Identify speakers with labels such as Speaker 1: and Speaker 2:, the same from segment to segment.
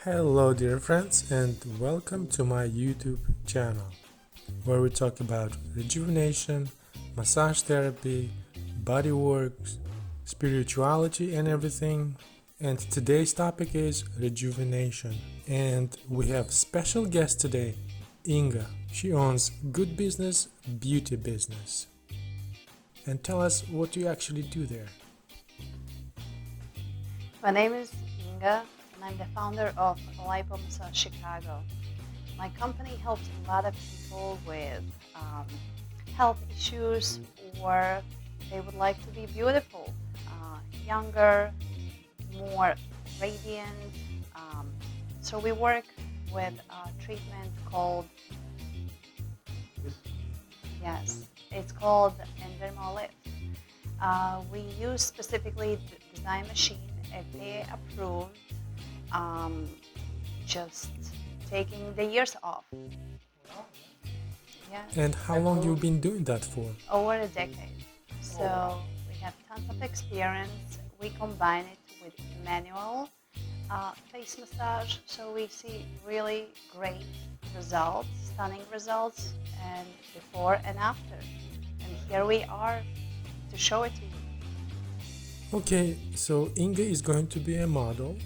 Speaker 1: Hello dear friends, and welcome to my YouTube channel where we talk about rejuvenation, massage therapy, body works, spirituality and everything. And today's topic is rejuvenation, and we have special guest today, Inga. She owns Good Business Beauty Business. And tell us what you actually do there.
Speaker 2: My name is Inga, and I'm the founder of Lipo Massage Chicago. My company helps a lot of people with health issues, or they would like to be beautiful, younger, more radiant. So we work with a treatment called, yes, it's called Endermo Lift. We use specifically the design machine, FDA approved, just taking the years off. Yes.
Speaker 1: And how long you been doing that for?
Speaker 2: Over a decade. So we have tons of experience. We combine it with manual face massage, so we see really great results, stunning results, and before and after. And here we are to show it to you.
Speaker 1: Okay, so Inga is going to be a model.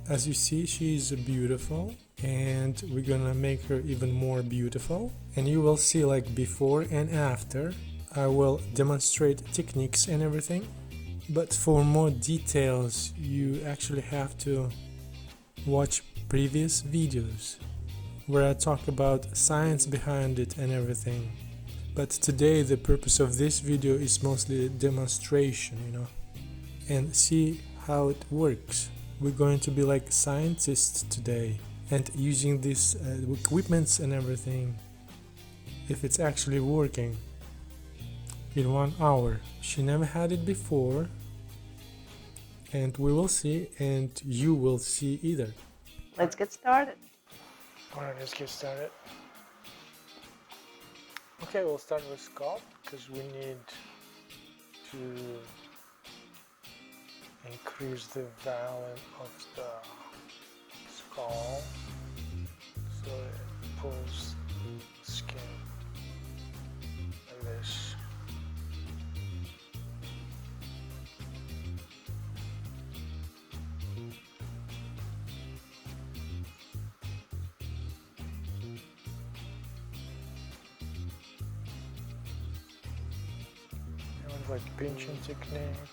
Speaker 1: As you see, she is beautiful, and we're gonna make her even more beautiful. And you will see like before and after. I will demonstrate techniques and everything. But for more details, you actually have to watch previous videos where I talk about science behind it and everything. But today the purpose of this video is mostly a demonstration, and see how it works. We're going to be like scientists today and using these equipments and everything, if it's actually working in 1 hour. She never had it before, and we will see, and you will see either.
Speaker 2: Let's get started.
Speaker 1: Alright, let's get started. Okay, we'll start with scalp because we need to increase the volume of the skull so it pulls skin like this. Like pinching techniques.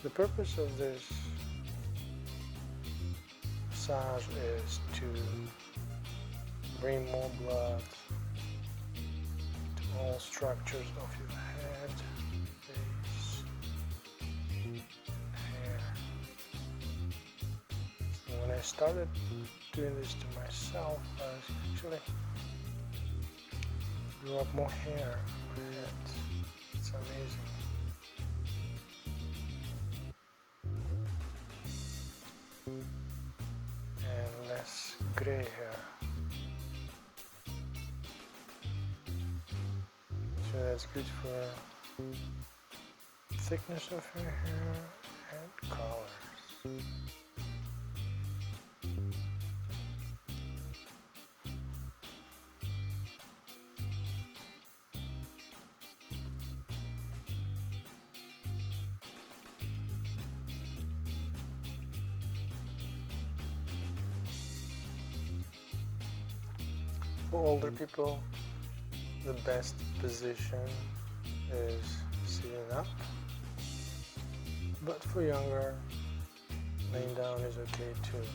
Speaker 1: The purpose of this massage is to bring more blood to all structures of your head, face, hair. So when I started doing this to myself, I actually grew up more hair on my head. It's amazing. And less gray hair. So that's good for thickness of your hair and colors. For older people, the best position is sitting up, but for younger, laying down is okay too.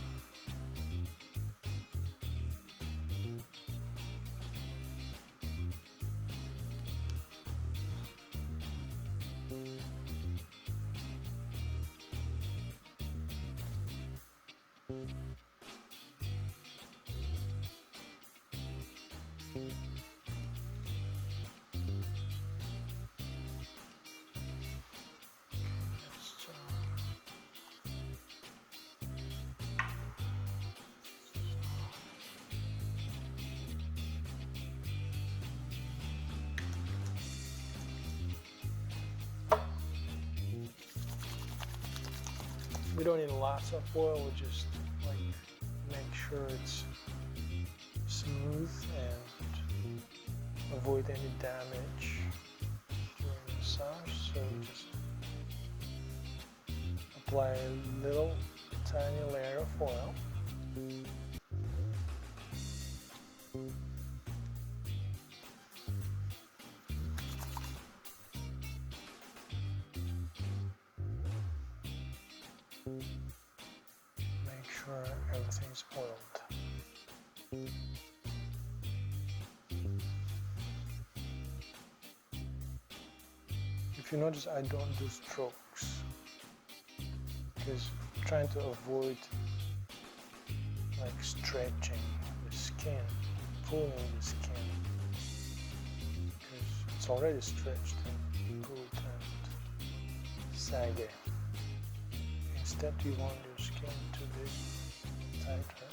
Speaker 1: We don't need lots of oil, we just like make sure it's smooth and avoid any damage during massage. So just apply a little tiny layer of oil. Make sure everything's oiled. If you notice, I don't do strokes because I'm trying to avoid like stretching the skin, pulling the skin, because it's already stretched and pulled and saggy. Instead, you want your skin to be tighter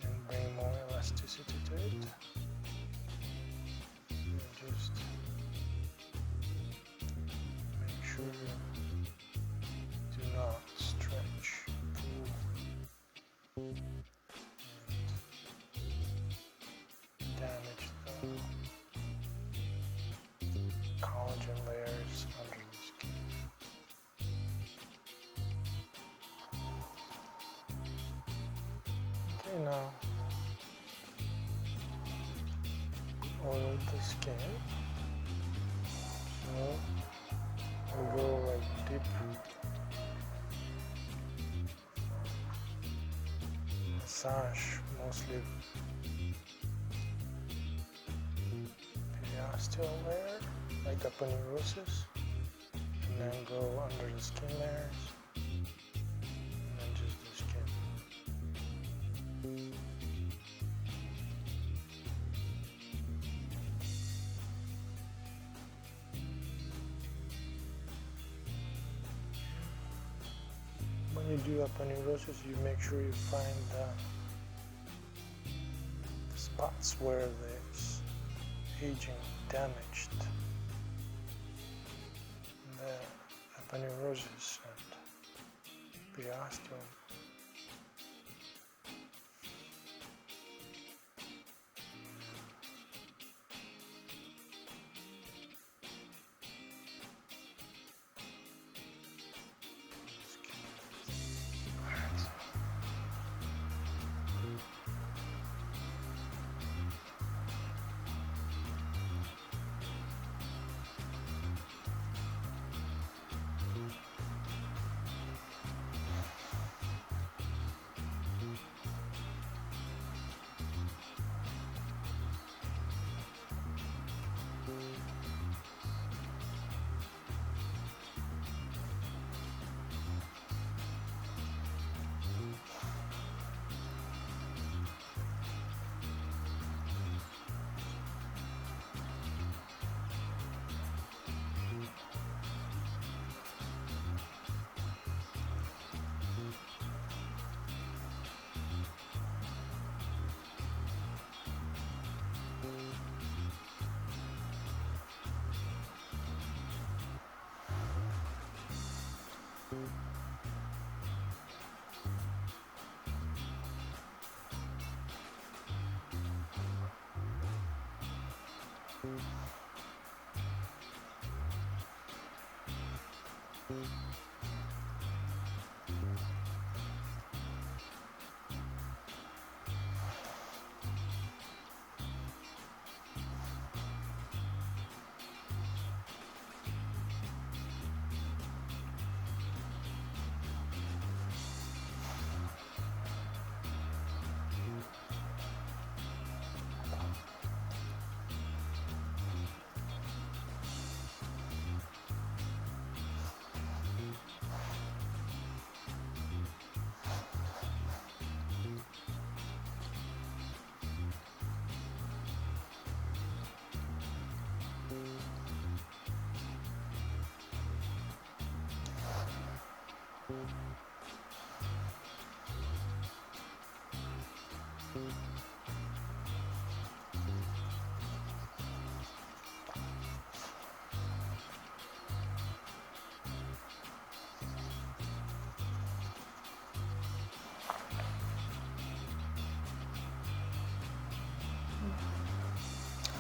Speaker 1: and bring more elasticity to it. Just make sure you do not stretch, pull, and damage the collagen layers under the skin. Okay, now oil the skin. So we'll go like deep massage, mostly periosteal layer, like aponeurosis, and then go under the skin layers, and then just the skin. When you do aponeurosis, you make sure you find the spots where there's aging damaged, the aponeurosis and periosteal.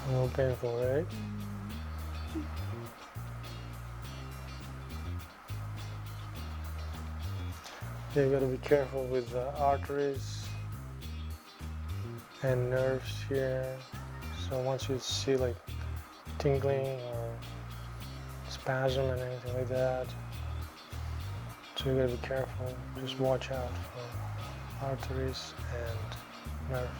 Speaker 1: A little painful, right? You gotta be careful with the arteries and nerves here. So once you see like tingling or spasm and anything like that, so you gotta be careful. Just watch out for arteries and nerves.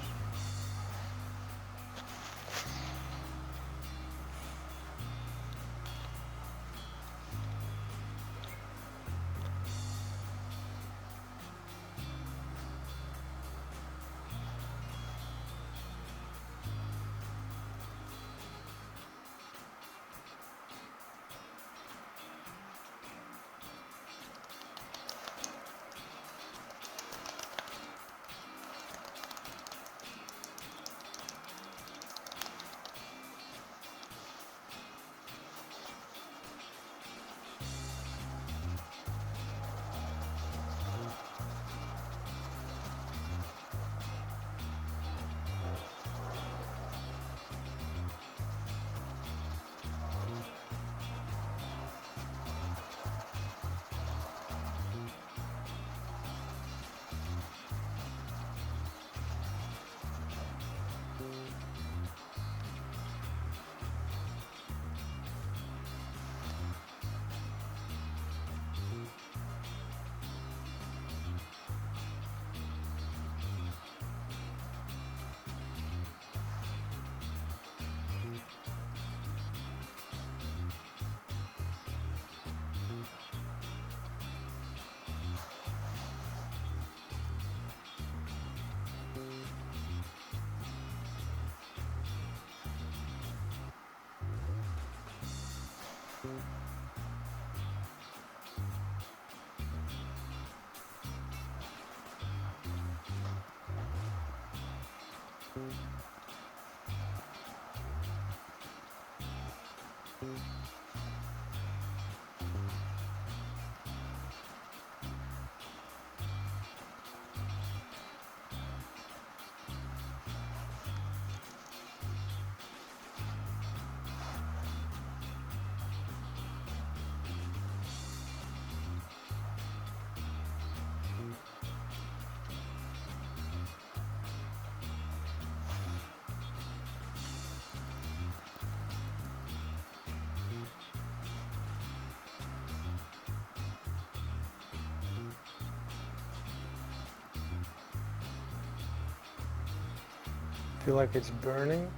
Speaker 1: Feel like it's burning?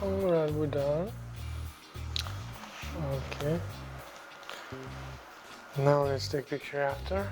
Speaker 1: Alright, we're done. Okay. Now let's take picture after.